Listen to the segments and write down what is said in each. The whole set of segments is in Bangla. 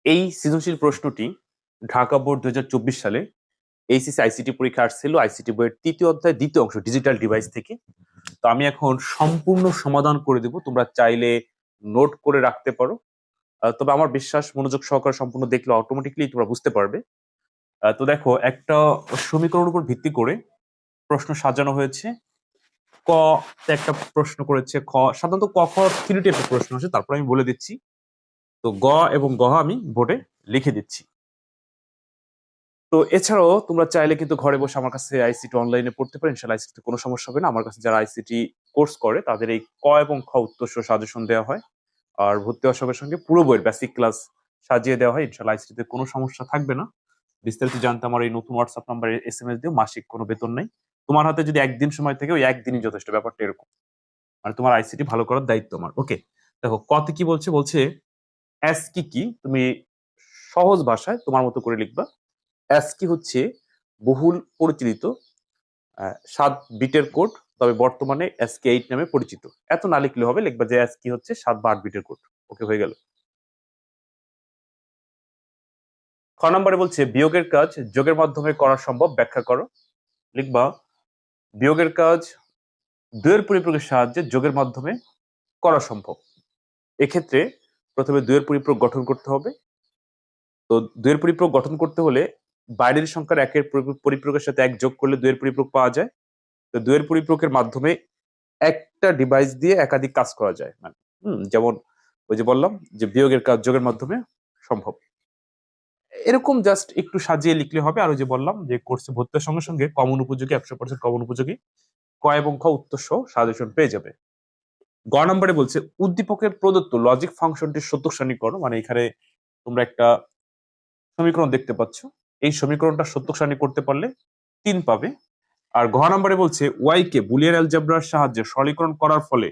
এই সৃজনশীল প্রশ্নটি ঢাকা বোর্ড 2024 সালে এইচএসসি আইসিটি পরীক্ষা আসছিল আইসিটি বইয়ের তৃতীয় অধ্যায় দ্বিতীয় অংশ ডিজিটাল ডিভাইস থেকে। তো আমি এখন সম্পূর্ণ সমাধান করে দেব, তোমরা চাইলে নোট করে রাখতে পারো। তবে আমার বিশ্বাস মনোযোগ সহকারে সম্পূর্ণ দেখলে অটোমেটিকলি তোমরা বুঝতে পারবে। তো দেখো, একটা সমীকরণের উপর ভিত্তি করে প্রশ্ন সাজানো হয়েছে। ক তে একটা প্রশ্ন করেছে, খ সাধারণত ক খ 3 টাইপের প্রশ্ন আছে, তারপর আমি বলে দিচ্ছি। তো গ এবং গহ আমি বোর্ডে লিখে দিচ্ছি। তো এছাড়াও তোমরা চাইলে কিন্তু ঘরে বসে আমার কাছে আইসিটি অনলাইনে পড়তে পারো, ইনশাআল্লাহ আইসিটি কোনো সমস্যা হবে না। আমার কাছে যারা আইসিটি কোর্স করে তাদের এই ক এবং খ উত্তর সহ সাজেশন দেওয়া হয়, আর ভর্তি হওয়ার সঙ্গে সঙ্গে পুরো বইয়ের বেসিক ক্লাস সাজিয়ে দেওয়া হয়। ইনশাআল্লাহ আইসিটিতে কোনো সমস্যা থাকবে না। বিস্তারিত জানতে আমার এই নতুন হোয়াটসঅ্যাপ নাম্বারে এসএমএস দিও, মাসিক কোনো বেতন নেই। তোমার হাতে যদি একদিন সময় থাকে, ওই একদিনই যথেষ্ট, ব্যাপারটা এরকম। মানে তোমার আইসিটি ভালো করার দায়িত্ব আমার। ওকে, দেখো কতে কি বলছে, বলছে অ্যাসকি কি, তুমি সহজ ভাষায় তোমার মতো করে লিখবা। অ্যাসকি হচ্ছে বহুল পরিচালিত 7 বিটের কোড, তবে বর্তমানে ASCII 8 নামে পরিচিত। এত না লিখলে হবে, লিখবা যে ASCII হচ্ছে 7 বা 8 বিটের কোড। ওকে, হয়ে গেল। খ নম্বরে বলছে বিয়োগের কাজ যোগের মাধ্যমে করা সম্ভব, ব্যাখ্যা করো। লিখবা বিয়োগের কাজ দুইয়ের পরিপ্রয়োগের সাহায্যে যোগের মাধ্যমে করা সম্ভব। এক্ষেত্রে প্রথমে দুইয়ের পরিপ্রয়োগ গঠন করতে হবে। তো দুইয়ের পরিপ্রয়োগ গঠন করতে হলে বাইরের সংখ্যার একের পরিপ্রয়োগের সাথে এক যোগ করলে দুইয়ের পরিপ্রয়োগ পাওয়া যায়। তো দুইয়ের পরিপ্রয়োগের মাধ্যমে একটা ডিভাইস দিয়ে একাধিক কাজ করা যায়। মানে যেমন ওই যে বললাম যে বিয়োগের কাজ যোগের মাধ্যমে সম্ভব। এরকম জাস্ট একটু সাজিয়ে লিখলে হবে। আর ওই যে বললাম যে কোর্সে ভর্তির সঙ্গে সঙ্গে কমন উপযোগী 100% কমন উপযোগী ক এবং খ উত্তর সহ সাজেশন পেয়ে যাবে। গ নম্বরে বলছে উদ্দীপকের প্রদত্ত লজিক ফাংশনটির সত্যক সারণী করো। মানে এখানে তোমরা একটা সমীকরণ দেখতে পাচ্ছ, এই সমীকরণটা সত্যক সারণী করতে পারলে 3 পাবে। আর ঘ নম্বরে বলছে ওয়াই কে বুলিয়ান অ্যালজেব্রার সাহায্যে সরলীকরণ করার ফলে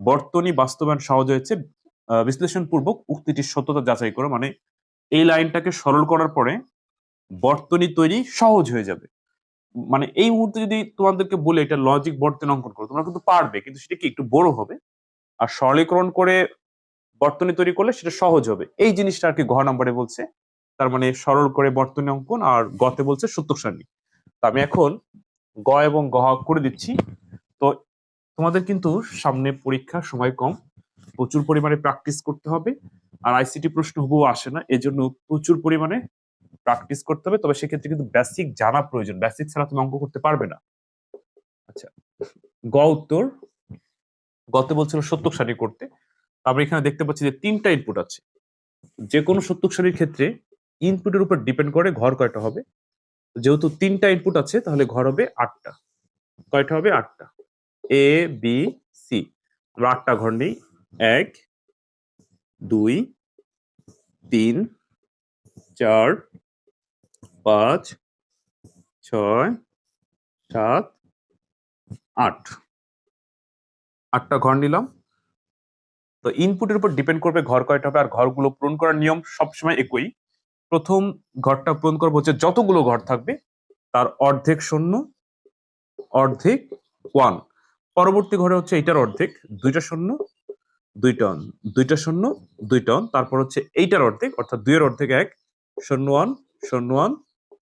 বর্তনী বাস্তবায়ন সহজ হয়েছে, বিশ্লেষণ পূর্বক উক্তিটির সত্যতা যাচাই করো। মানে এই লাইনটাকে সরল করার পরে বর্তনী তৈরি সহজ হয়ে যাবে। মানে এই মুহূর্তে যদি তোমাদেরকে বলে এটা লজিক বর্তনী অঙ্কন করো, তোমরা কিন্তু পারবে, কিন্তু সেটা কি একটু বড় হবে। আর সরলীকরণ করে বর্তনী তৈরি করলে সেটা সহজ হবে। এই জিনিসটা আর কি ঘ নম্বরে বলছে। তার মানে সরল করে বর্তনী অঙ্কন, আর গতে বলছে সত্যক সারণী। তো আমি এখন গ এবং গহ করে দিচ্ছি। তো তোমাদের কিন্তু সামনে পরীক্ষা, সময় কম, প্রচুর পরিমাণে প্র্যাকটিস করতে হবে। আর আইসিটি প্রশ্ন হুবহু আসে না, এজন্য প্রচুর পরিমাণে প্র্যাকটিস করতে হবে। তবে সেক্ষেত্রে কিন্তু বেসিক জানা প্রয়োজন, বেসিক ছাড়া তুমি অঙ্ক করতে পারবে না। আচ্ছা, গ উত্তর। গতে বলছিল সত্যক সারণী করতে। আমরা এখানে দেখতে পাচ্ছি যে 3টা ইনপুট আছে। যে কোনো সত্যক সারণীর ক্ষেত্রে ইনপুটের উপর ডিপেন্ড করে ঘর কয়টা হবে। যেহেতু 3টা ইনপুট আছে, তাহলে ঘর হবে 8টা। কয়টা হবে? 8টা। এ বি সি, আমরা 8টা ঘর নেই। 1 2 3 4 5 6 7 8, 8টা ঘর নিলাম। তো ইনপুটের উপর ডিপেন্ড করবে ঘর কয়টা হবে। আর ঘরগুলো পূরণ করার নিয়ম সবসময় একই। প্রথম ঘরটা পূরণ করবো হচ্ছে যতগুলো ঘর থাকবে তার অর্ধেক শূন্য, অর্ধেক 1। পরবর্তী ঘরে হচ্ছে এইটার অর্ধেক, 2টা শূন্য 2টা 1, 2টা শূন্য 2টা 1। তারপর হচ্ছে এইটার অর্ধেক অর্থাৎ 2 এর অর্ধেক 1, 0 1 0 1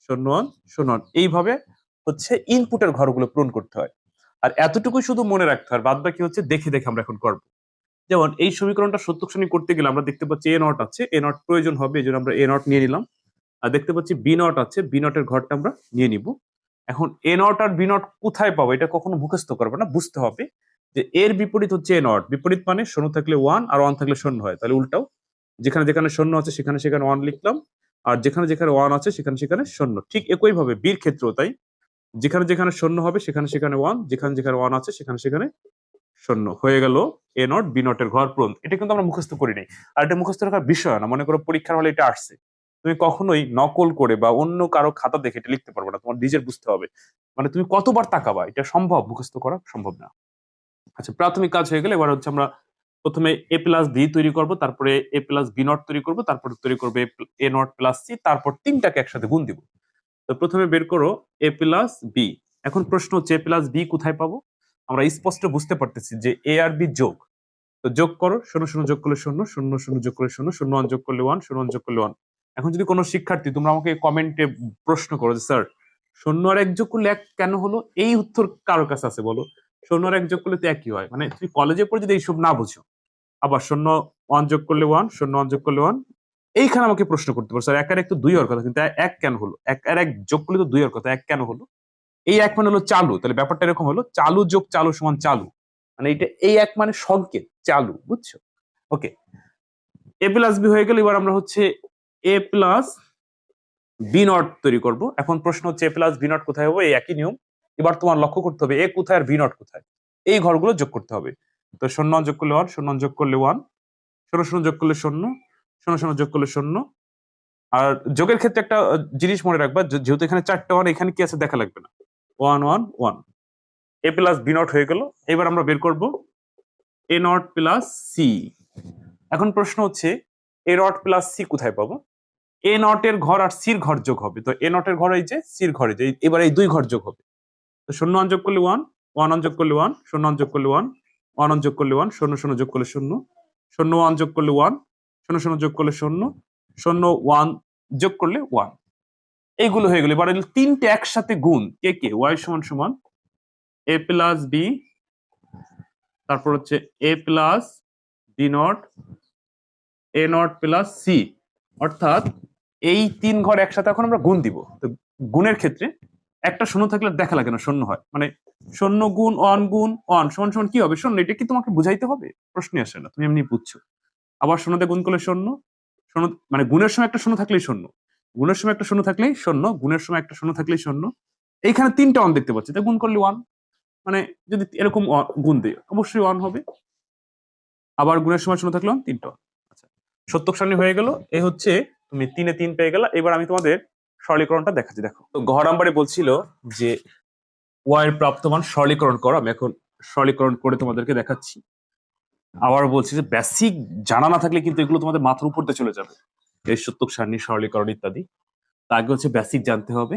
0 1 0 1। এইভাবে হচ্ছে ইনপুটের ঘরগুলো পূরণ করতে হয়। আর এতটুকুই শুধু মনে রাখতে হয়, বাদ বাকি হচ্ছে দেখে দেখে আমরা এখন করবো। যেমন এই সমীকরণটা সত্যক সারণী করতে গেলে আমরা দেখতে পাচ্ছি এ নট আছে, এ নট প্রয়োজন হবে, এই জন্য আমরা এ নট নিয়ে নিলাম। আর দেখতে পাচ্ছি বি নট আছে, বি নটের ঘরটা আমরা নিয়ে নিব। এখন এ নট আর বি নট কোথায় পাবো, এটা কখনো মুখস্থ করবে না, বুঝতে হবে যে এর বিপরীত হচ্ছে এ নট। বিপরীত মানে শূন্য থাকলে 1 আর 1 থাকলে শূন্য হয়, তাহলে উল্টাও। যেখানে যেখানে শূন্য আছে সেখানে সেখানে 1 লিখলাম, আর যেখানে যেখানে 1 আছে সেখানে সেখানে শূন্য। ঠিক একই ভাবে বির ক্ষেত্রেও তাই, যেখানে যেখানে শূন্য হবে সেখানে সেখানে 1, যেখানে যেখানে 1 আছে সেখানে সেখানে শূন্য। হয়ে গেল এ নট বি নটের ঘর পূরণ। এটা কিন্তু আমরা মুখস্থ করিনি, আর এটা মুখস্থ রাখার বিষয় না। মনে করো পরীক্ষার হলে এটা আসছে, তুমি কখনোই নকল করে বা অন্য কারো খাতা দেখে এটা লিখতে পারবে না, তোমার নিজের বুঝতে হবে। মানে তুমি কতবার তাকাবা, এটা সম্ভব, মুখস্থ করা সম্ভব না। আচ্ছা, প্রাথমিক কাজ হয়ে গেলে এবার হচ্ছে আমরা প্রথমে এ প্লাস বি তৈরি করব, তারপরে এ প্লাস বি নট তৈরি করব, তারপরে তৈরি করবে এ নট প্লাস সি, তারপর তিনটাকে একসাথে গুণ দিব। তো প্রথমে বের করো এ প্লাস বি। এখন প্রশ্ন হচ্ছে এ প্লাস বি কোথায় পাবো। আমরা স্পষ্ট বুঝতে পারতেছি যে এ আর বি যোগ, তো যোগ করো, 0 0 যোগ করলে 0, 0 0 যোগ করলে 0, 0 1 যোগ করলে 1, 0 1 যোগ করলে 1। এখন যদি কোনো শিক্ষার্থী তোমরা আমাকে কমেন্টে প্রশ্ন করো যে স্যার 0 আর 1 যোগ করলে 1 কেন হলো, এই উত্তর কারোর কাছে আছে বলো? 0 আর 1 যোগ করলে তো একই হয়, মানে তুমি কলেজে পড়ে যদি এইসব না বুঝো, আবার 0 1 যোগ করলে 1, 0 1 যোগ করলে 1, এইখানে আমাকে প্রশ্ন করতে পারো স্যার 1 আর 1 তো 2 হওয়ার কথা, কিন্তু 1 কেন হলো? 1 আর 1 যোগ করলে তো 2 হওয়ার কথা, 1 কেন হলো? এই 1 মানে হলো চালু, তাহলে ব্যাপারটা এরকম হলো চালু যোগ চালু সমান চালু, মানে এটা এই 1 মানে সংকেত চালু, বুঝছো? ওকে, এ প্লাস বি হয়ে গেল। এবার আমরা হচ্ছে এ প্লাস বি নট তৈরি করব। এখন প্রশ্ন হচ্ছে এ প্লাস বি নট কোথায় হবে? এই একই নিয়ম। এবার তোমার লক্ষ্য করতে হবে এ কোথায় আর বি নট কোথায়, এই ঘরগুলো যোগ করতে হবে। তো 0 যোগ করলে 1, 0 যোগ করলে 1, 0 0 যোগ করলে 0, 0 0 যোগ করলে 0। আর যোগের ক্ষেত্রে একটা জিনিস মনে রাখবা, যেহেতু এখানে 4টা 1, এখানে কি আছে দেখা লাগবে না। 1 1 1, এ প্লাস বি নট হয়ে গেল। এবার আমরা বের করব এ নট প্লাস সি। এখন প্রশ্ন হচ্ছে এ নট প্লাস সি কোথায় পাবো? এ নট এর ঘর আর সির ঘর যোগ হবে, তো এ নট এর ঘর এই যে, সির ঘরে যে, এবার এই দুই ঘর যোগ হবে। তো 0 1 যোগ করলে 1, 1 1 যোগ করলে 1, 0 1 যোগ করলে 1, 1 1 যোগ করলে 1, 0 0 যোগ করলে 0, 0 1 যোগ করলে 1, 0 0 যোগ করলে 0, 0 1 যোগ করলে 1। এইগুলো হয়ে গেল। এবার এই তিনটে একসাথে গুণ কে কে, y সমান সমান এ প্লাস বি, তারপর হচ্ছে A plus B not, A not plus C, অর্থাৎ এই তিন ঘর একসাথে এখন আমরা গুণ দিব। তো গুণের ক্ষেত্রে একটা শূন্য থাকলে দেখা লাগে না, শূন্য হয়, মানে 0 গুণ 1 গুণ 1 সমান সমান কি হবে? 0। এটা কি তোমাকে বুঝাইতে হবে? প্রশ্নই আসে না, তুমি এমনি বুঝছো। আবার শূন্যতে গুণ করলে 0, 0 মানে গুণের সময় একটা শূন্য থাকলেই 0, গুণের সময় একটা শূন্য থাকলেই 0, গুণের সময় একটা শূন্য থাকলেই 0। এইখানে তিনটা 1 দেখতে পাচ্ছি, তাই গুণ করলে 1, মানে যদি এরকম গুণ দিই অবশ্যই 1 হবে। আবার গুণের সময় শূন্য থাকলাম 3টা 1। আচ্ছা, সত্যক সারণী হয়ে গেল। এই হচ্ছে তুমি 3 এ 3 পেয়ে গেলা। এবার আমি তোমাদের সরলীকরণটা দেখাচ্ছি। দেখো, তো ঘ নাম্বারে বলছিল যে ওয়াই এর প্রাপ্তমান সরলীকরণ করো। আমি এখন সরলীকরণ করে তোমাদেরকে দেখাচ্ছি। আবার বলছি যে বেসিক জানা না থাকলে কিন্তু এগুলো তোমাদের মাথার উপর দিয়ে চলে যাবে, এই সত্যক সারণী, সরলীকরণ ইত্যাদি। তা আগে হচ্ছে বেসিক জানতে হবে।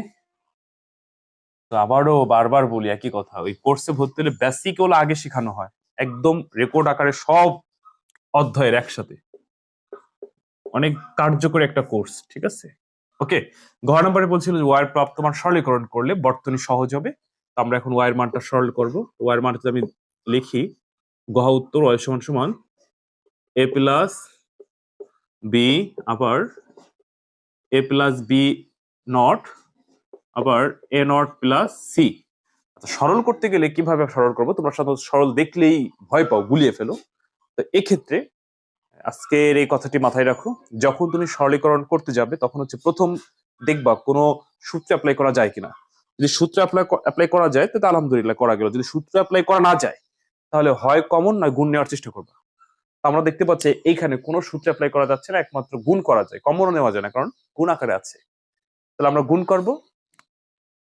তো আবারও বারবার বলি একই কথা, ওই কোর্সে ভর্তি হলে বেসিক হলো আগে শেখানো হয়, একদম রেকর্ড আকারে সব অধ্যায়ের একসাথে। অনেক কার্যকরী একটা কোর্স, ঠিক আছে? ওকে, ঘ নম্বরে বলছিল যে ওয়ার প্রাপ্তমান সরলীকরণ করলে বর্তনী সহজ হবে। তো আমরা এখন ওয়ার মানটা সরল করব। ওয়ার মানটা আমি লিখি, গহ উত্তর ওয়াই সমান সমান এ প্লাস বি, আবার এ প্লাস বি নট, আবার এ নট প্লাস সি। সরল করতে গেলে কিভাবে সরল করবো? তোমরা সাধারণত সরল দেখলেই ভয় পাও, গুলিয়ে ফেলো। তো এক্ষেত্রে আজকের এই কথাটি মাথায় রাখো, যখন তুমি সরলীকরণ করতে যাবে তখন হচ্ছে প্রথম দেখবা কোনো সূত্র অ্যাপ্লাই করা যায় কিনা। যদি সূত্র অ্যাপ্লাই করা যায় তাহলে আলহামদুলিল্লাহ করা গেল, যদি সূত্র অ্যাপ্লাই করা না যায় তাহলে হয় কমন নয় গুণ নেওয়ার চেষ্টা করবা। তো আমরা দেখতে পাচ্ছি এইখানে কোনো সূত্র অ্যাপ্লাই করা যাচ্ছে না, একমাত্র গুণ করা যায়, কমনও নেওয়া যায় না কারণ গুণ আকারে আছে। তাহলে আমরা গুণ করব।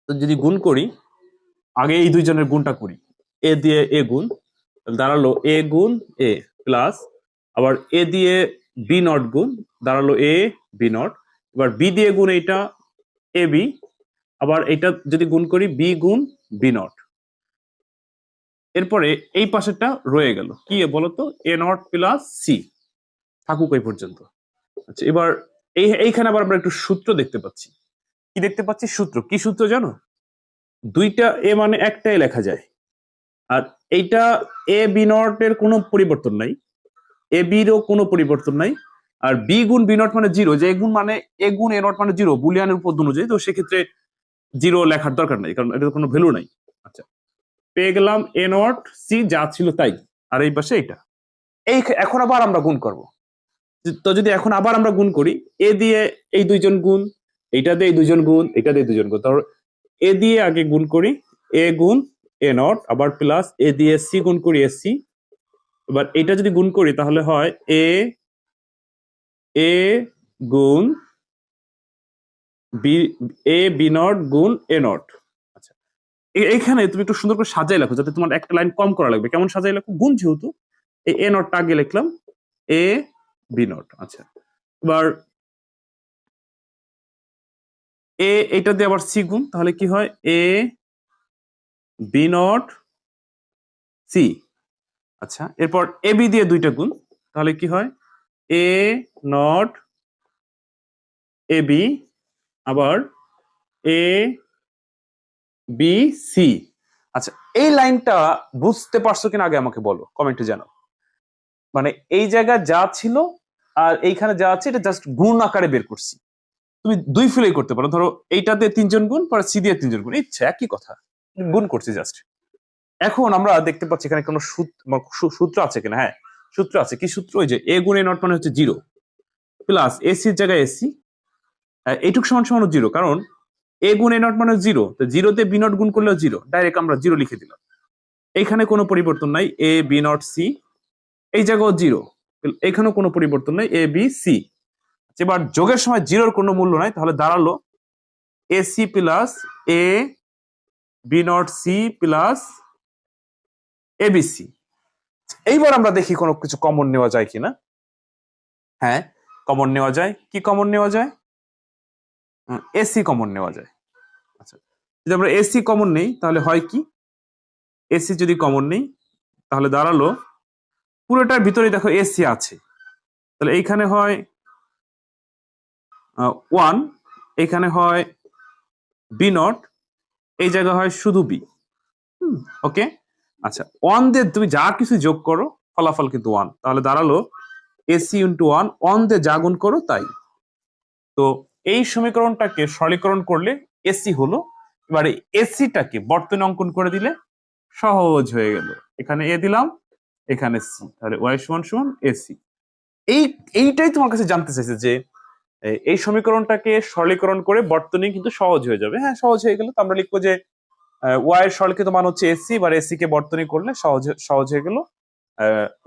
তো যদি গুণ করি, আগে এই দুইজনের গুণটা করি। এ দিয়ে এ গুণ, দাঁড়ালো এ গুণ এ প্লাস, আবার এ দিয়ে বি নট গুণ, দাঁড়ালো এ বি নট। এবার বি দিয়ে গুণ এইটা এ বি, আবার এটা যদি গুণ করি বি গুণ বি নট। এরপরে এই পাশেরটা রয়ে গেল কি বলতো, এ নট প্লাস সি, থাকুক এই পর্যন্ত। আচ্ছা, এবার এইখানে আবার আমরা একটু সূত্র দেখতে পাচ্ছি। কি দেখতে পাচ্ছি? সূত্র। কি সূত্র জানো? দুইটা এ মানে একটাই লেখা যায়, আর এইটা এ বি নট এর কোনো পরিবর্তন নাই, এ বিরও কোনো পরিবর্তন নাই, আর বি গুণ বি নট মানে জিরো, যে গুণ মানে এ গুণ এ নট মানে জিরো, বুলিয়ানের উপর অনুযায়ী। তো সেক্ষেত্রে জিরো লেখার দরকার নাই, কারণ এটার কোনো ভ্যালু নাই। আচ্ছা, পেয়ে গেলাম এ নট সি যা ছিল তাই, আর এই পাশে এটা। এই এখন আবার আমরা গুণ করব। তো যদি এখন আবার আমরা গুণ করি, এ দিয়ে এই দুইজন গুণ, এইটা দিয়ে এই দুইজন গুণ, এটা দিয়ে দুইজন গুণ, তারপর এ দিয়ে আগে গুণ করি এ গুণ এ নট, আবার প্লাস এ দিয়ে সি গুণ করি এ সি। এবার এটা যদি গুণ করি তাহলে হয় এ এ গুণ বি, এ বি নট গুণ এ নট। আচ্ছা, এইখানে তুমি একটু সুন্দর করে সাজাই লেখো, যাতে তোমার একটা লাইন কম করা লাগবে। কেমন সাজাই লেখো? গুণ যেহেতু, এই এ নটটা আগে লিখলাম, এ বি নট। আচ্ছা, এবার এটা দিয়ে আবার সি গুণ, তাহলে কি হয় এ বি নট সি। আচ্ছা, এরপর এ বি দিয়ে দুইটা গুণ, তাহলে কি হয় এ নট এ বি, আবার এ বি সি। আচ্ছা, এই লাইনটা বুঝতে পারছো কিনা আগে আমাকে বলো, কমেন্টে জানাও। মানে এই জায়গায় যা ছিল আর এইখানে যা আছে এটা জাস্ট গুণ আকারে বের করছি। তুমি দুই ফিলেই করতে পারো, ধরো এইটা দিয়ে 3 জন গুণ, পরে সি দিয়ে 3 জন গুণ, ইচ্ছা একই কথা, গুণ করছি জাস্ট। এখন আমরা দেখতে পাচ্ছি এখানে কোনো সূত্র আছে কিনা। হ্যাঁ, সূত্র আছে। কি সূত্র? ওই যে এ গুণ এ নট মানে হচ্ছে 0 প্লাস এসির জায়গায় এসি, এইটুক সমান সমান 0, কারণ এ গুণ এ নট মানে 0, তো 0 তে বি নট গুণ করলেও 0, ডাইরেক্ট আমরা 0 লিখে দিলাম। এইখানে কোনো পরিবর্তন নাই, এ বি নট সি, এই জায়গাও 0, এখানেও কোনো পরিবর্তন নাই, এ বি সি। এবার যোগের সময় 0-র কোনো মূল্য নাই, তাহলে দাঁড়ালো AC plus A B not C plus ABC. এইবার আমরা দেখি কোনো কিছু কমন নেওয়া যায় কিনা। হ্যাঁ, কমন নেওয়া যায়। কি কমন নেওয়া যায়? এসি কমন নেওয়া যায়। আচ্ছা, যদি আমরা এসি কমন নেই তাহলে হয় কি, এসি যদি কমন নেই তাহলে দাঁড়ালো পুরোটার ভিতরে দেখো এসি আছে, তাহলে এইখানে হয় 1, এখানে হয় বি নট, এই জায়গা হয় শুধু বি। ওকে, আচ্ছা, 1 দিয়ে তুমি যা কিছু যোগ করো ফলাফল কিন্তু 1, তাহলে দাঁড়ালো এসি ইন্টু 1, 1 দিয়ে যা গুণ করো তাই। তো এই সমীকরণটাকে সরলীকরণ করলে এসি হলো। এবারে এসিটাকে বর্তনী অঙ্কন করে দিলে সহজ হয়ে গেল। এখানে এ দিলাম, এখানে সি, তাহলে ওয়াই সমান সমান এসি। এইটাই তোমার কাছে জানতে চাইছে যে এই সমীকরণটাকে সরলীকরণ করে বর্তনী কিন্তু সহজ হয়ে যাবে। হ্যাঁ, সহজ হয়ে গেল, তো আমরা লিখবো যে ওয়াই এর সরলীকৃত মান হচ্ছে এসি, এবার এসি কে বর্তনী করলে সহজ হয়ে গেল।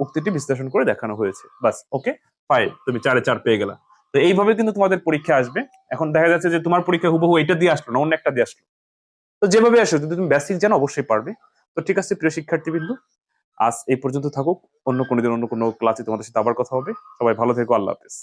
উক্তিটি বিশ্লেষণ করে দেখানো হয়েছে। বাস, ওকে, ফাইন, তুমি 4-এ 4 পেয়ে গেলা। তো এইভাবে কিন্তু তোমাদের পরীক্ষা আসবে। এখন দেখা যাচ্ছে যে তোমার পরীক্ষা হুবহু এটা দিয়ে আসলো না, অন্য একটা দিয়ে আসলো। তো যেভাবে আসো, যদি তুমি বেসিক জানো অবশ্যই পারবে। তো ঠিক আছে প্রিয় শিক্ষার্থীবৃন্দ, আজ এই পর্যন্ত থাকুক। অন্য কোনো দিন অন্য কোনো ক্লাসে তোমাদের সাথে আবার কথা হবে। সবাই ভালো থেকো, আল্লাহ হাফেজ।